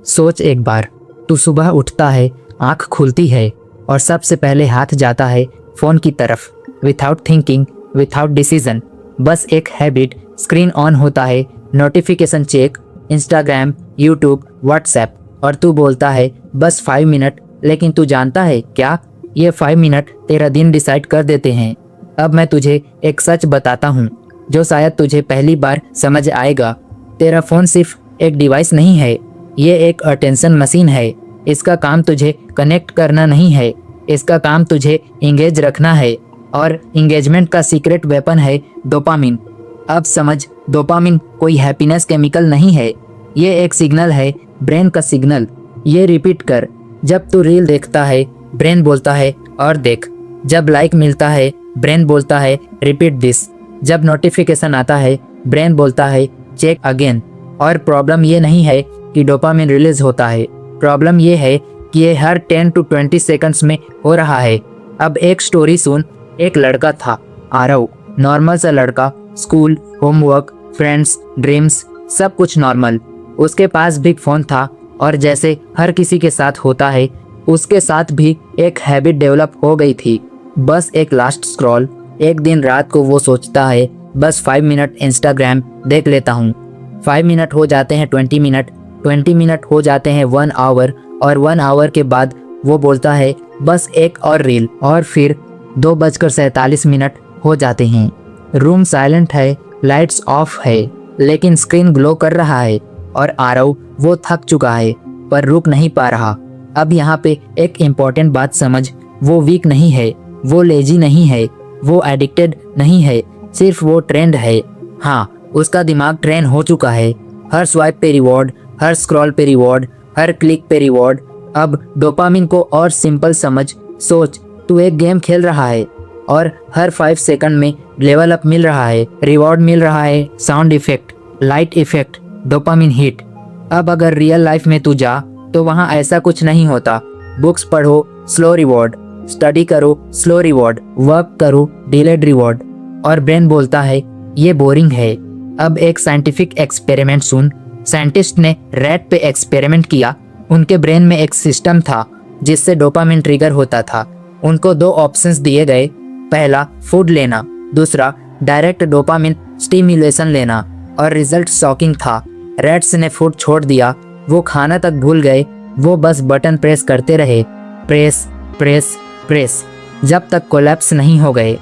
सोच एक बार, तू सुबह उठता है, आंख खुलती है और सबसे पहले हाथ जाता है फ़ोन की तरफ, विथआउट थिंकिंग, विथआउट डिसीजन। बस एक हैबिट, स्क्रीन ऑन होता है, notification check, Instagram, YouTube, WhatsApp, और तू बोलता है बस 5 मिनट। लेकिन तू जानता है क्या, ये 5 मिनट तेरा दिन डिसाइड कर देते हैं। अब मैं तुझे एक सच बताता हूँ जो शायद तुझे पहली बार समझ आएगा। तेरा फ़ोन सिर्फ एक डिवाइस नहीं है, ये एक अटेंशन मशीन है। इसका काम तुझे कनेक्ट करना नहीं है, इसका काम तुझे इंगेज रखना है। और इंगेजमेंट का सीक्रेट वेपन है डोपामिन। अब समझ, डोपामिन कोई हैप्पीनेस केमिकल नहीं है, ये एक सिग्नल है, ब्रेन का सिग्नल। ये रिपीट कर, जब तू रील देखता है ब्रेन बोलता है और देख। जब लाइक मिलता है ब्रेन बोलता है रिपीट दिस। जब नोटिफिकेशन आता है ब्रेन बोलता है चेक अगेन। और प्रॉब्लम ये नहीं है कि डोपामिन रिलीज होता है, प्रॉब्लम ये है कि ये हर 10 to 20 सेकंड्स में हो रहा है। अब एक स्टोरी सुन। एक लड़का था, आरव, नॉर्मल सा लड़का, स्कूल, होमवर्क, फ्रेंड्स, ड्रीम्स, सब कुछ नॉर्मल। उसके पास भी फ़ोन था और जैसे हर किसी के साथ होता है, उसके साथ भी एक हैबिट डेवलप हो गई थी, बस एक लास्ट स्क्रॉल। एक दिन रात को वो सोचता है बस 5 मिनट इंस्टाग्राम देख लेता हूँ। 5 मिनट हो जाते हैं 20 मिनट, 20 मिनट हो जाते हैं 1 आवर, और 1 आवर के बाद वो बोलता है बस एक और रील, और फिर 2:47 हो जाते हैं। रूम साइलेंट है, लाइट्स ऑफ है, लेकिन स्क्रीन ग्लो कर रहा है। और आरव, वो थक चुका है पर रुक नहीं पा रहा। अब यहाँ पे एक इम्पॉर्टेंट बात समझ, वो वीक नहीं है, वो लेजी नहीं है, वो एडिक्टेड नहीं है, सिर्फ वो ट्रेंड है। हाँ, उसका दिमाग ट्रेन हो चुका है। हर स्वाइप पे रिवॉर्ड, हर स्क्रॉल पे रिवॉर्ड, हर क्लिक पे रिवॉर्ड। अब डोपामिन को और सिंपल समझ। सोच, तू एक गेम खेल रहा है और हर 5 सेकंड में लेवल अप मिल रहा है, रिवॉर्ड मिल रहा है, sound effect, light effect, dopamine hit. अब अगर रियल लाइफ में तू जा तो वहाँ ऐसा कुछ नहीं होता। बुक्स पढ़ो, स्लो रिवॉर्ड, स्टडी करो, स्लो रिवॉर्ड, वर्क करो, डिलेड रिवॉर्ड। और ब्रेन बोलता है ये बोरिंग है। अब एक साइंटिफिक एक्सपेरिमेंट सुन। साइंटिस्ट ने रैट पे एक्सपेरिमेंट किया। उनके ब्रेन में एक सिस्टम था जिससे डोपामिन ट्रिगर होता था। उनको 2 ऑप्शंस दिए गए, पहला फूड लेना, दूसरा डायरेक्ट डोपामिन स्टिमुलेशन लेना, और रिजल्ट शॉकिंग था। रैट्स ने फूड छोड़ दिया, वो खाना तक भूल गए, वो बस बटन प्रेस करते रहे, प्रेस प्रेस प्रेस, जब तक कोलैप्स नहीं हो गए।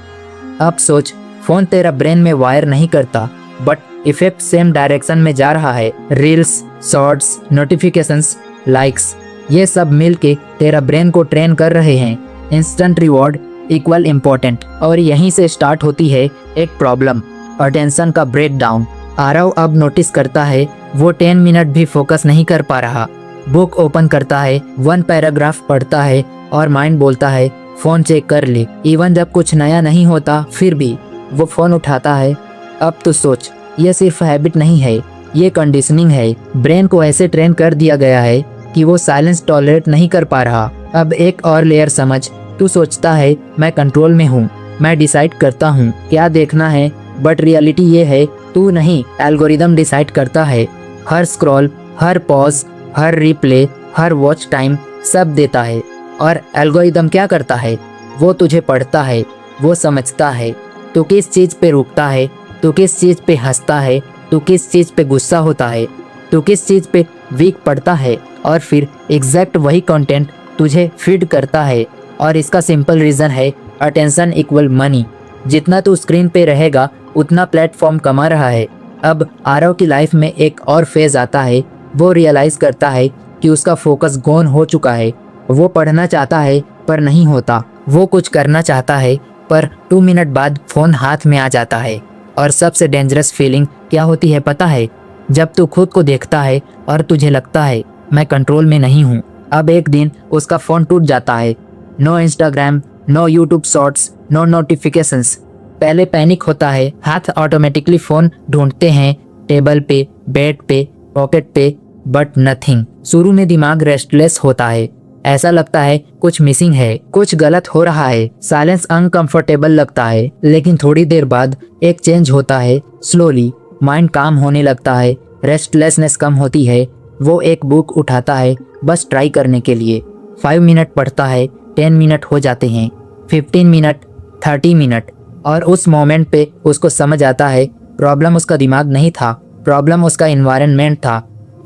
अब सोच, फ़ोन तेरा ब्रेन में वायर नहीं करता, बट इफेक्ट सेम डायरेक्शन में जा रहा है। रील्स, शॉर्ट्स, नोटिफिकेशंस, लाइक्स, ये सब मिलके तेरा ब्रेन को ट्रेन कर रहे हैं। Instant reward equal important. और यहीं से स्टार्ट होती है एक प्रॉब्लम, अटेंशन का ब्रेक डाउन। आरव अब नोटिस करता है वो 10 मिनट भी फोकस नहीं कर पा रहा। बुक ओपन करता है, 1 पैराग्राफ पढ़ता है और माइंड बोलता है फ़ोन चेक कर ले। इवन जब कुछ नया नहीं होता फिर भी वो फ़ोन उठाता है। अब तो सोच, ये सिर्फ हैबिट नहीं है, ये कंडीशनिंग है। ब्रेन को ऐसे ट्रेन कर दिया गया है कि वो साइलेंस टॉलरेट नहीं कर पा रहा। अब एक और लेयर समझ। तू सोचता है मैं कंट्रोल में हूँ, मैं डिसाइड करता हूँ क्या देखना है, बट रियलिटी ये है तू नहीं, एल्गोरिदम डिसाइड करता है। हर स्क्रॉल, हर पॉज, हर रिप्ले, हर वॉच टाइम सब देता है। और एल्गोरिदम क्या करता है, वो तुझे पढ़ता है, वो समझता है तू किस चीज़ पे रुकता है, तू किस चीज़ पे हंसता है, तू किस चीज़ पे गुस्सा होता है, तू किस चीज़ पे वीक पड़ता है, और फिर एग्जैक्ट वही कंटेंट तुझे फीड करता है। और इसका सिंपल रीज़न है अटेंशन इक्वल मनी। जितना तू स्क्रीन पे रहेगा उतना प्लेटफॉर्म कमा रहा है। अब आरव की लाइफ में एक और फेज़ आता है। वो रियलाइज़ करता है कि उसका फोकस गॉन हो चुका है। वो पढ़ना चाहता है पर नहीं होता, वो कुछ करना चाहता है पर 2 मिनट बाद फ़ोन हाथ में आ जाता है। और सबसे डेंजरस फीलिंग क्या होती है पता है, जब तू खुद को देखता है और तुझे लगता है मैं कंट्रोल में नहीं हूँ। अब एक दिन उसका फ़ोन टूट जाता है। No Instagram, no YouTube shorts, no notifications. पहले पैनिक होता है, हाथ ऑटोमेटिकली फ़ोन ढूंढते हैं, टेबल पे, बेड पे, पॉकेट पे, बट नथिंग। शुरू में दिमाग रेस्टलेस होता है, ऐसा लगता है कुछ मिसिंग है, कुछ गलत हो रहा है, साइलेंस अनकंफर्टेबल लगता है। लेकिन थोड़ी देर बाद एक चेंज होता है। स्लोली माइंड काम होने लगता है, रेस्टलेसनेस कम होती है, वो एक बुक उठाता है बस ट्राई करने के लिए। 5 मिनट पढ़ता है, 10 मिनट हो जाते हैं, 15 मिनट, 30 मिनट, और उस मोमेंट पे उसको समझ आता है प्रॉब्लम उसका दिमाग नहीं था, प्रॉब्लम उसका इन्वायरमेंट था।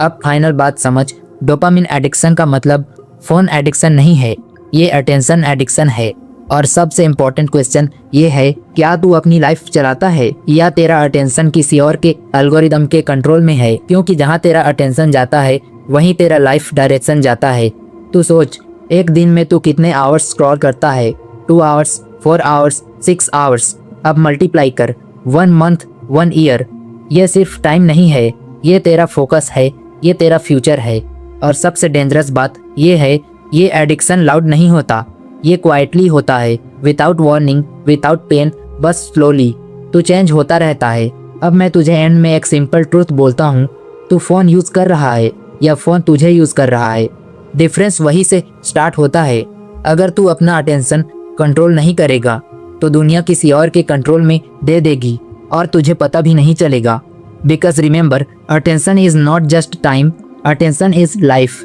अब फाइनल बात समझ, डोपामिन एडिक्शन का मतलब फ़ोन एडिक्शन नहीं है, ये अटेंशन एडिक्शन है। और सबसे इम्पोर्टेंट क्वेश्चन ये है, क्या तू अपनी लाइफ चलाता है या तेरा अटेंशन किसी और के एल्गोरिदम के कंट्रोल में है? क्योंकि जहाँ तेरा अटेंशन जाता है वहीं तेरा लाइफ डायरेक्शन जाता है। तू सोच, एक दिन में तू कितने आवर्स स्क्रॉल करता है? 2 आवर्स, 4 आवर्स, 6 आवर्स। अब मल्टीप्लाई कर, 1 मंथ, 1 ईयर। ये सिर्फ टाइम नहीं है, ये तेरा फोकस है, ये तेरा फ्यूचर है। और सबसे डेंजरस बात ये है, ये एडिक्शन लाउड नहीं होता, ये क्वाइटली होता है, विदाउट वार्निंग, विदाउट पेन, बस स्लोली। तू चेंज होता रहता है। अब मैं तुझे एंड में एक सिंपल ट्रूथ बोलता हूँ, तू फ़ोन यूज़ कर रहा है या फ़ोन तुझे यूज़ कर रहा है, डिफरेंस वहीं से स्टार्ट होता है। अगर तू अपना अटेंशन कंट्रोल नहीं करेगा तो दुनिया किसी और के कंट्रोल में दे देगी और तुझे पता भी नहीं चलेगा। Because remember, attention is not just time, attention is life.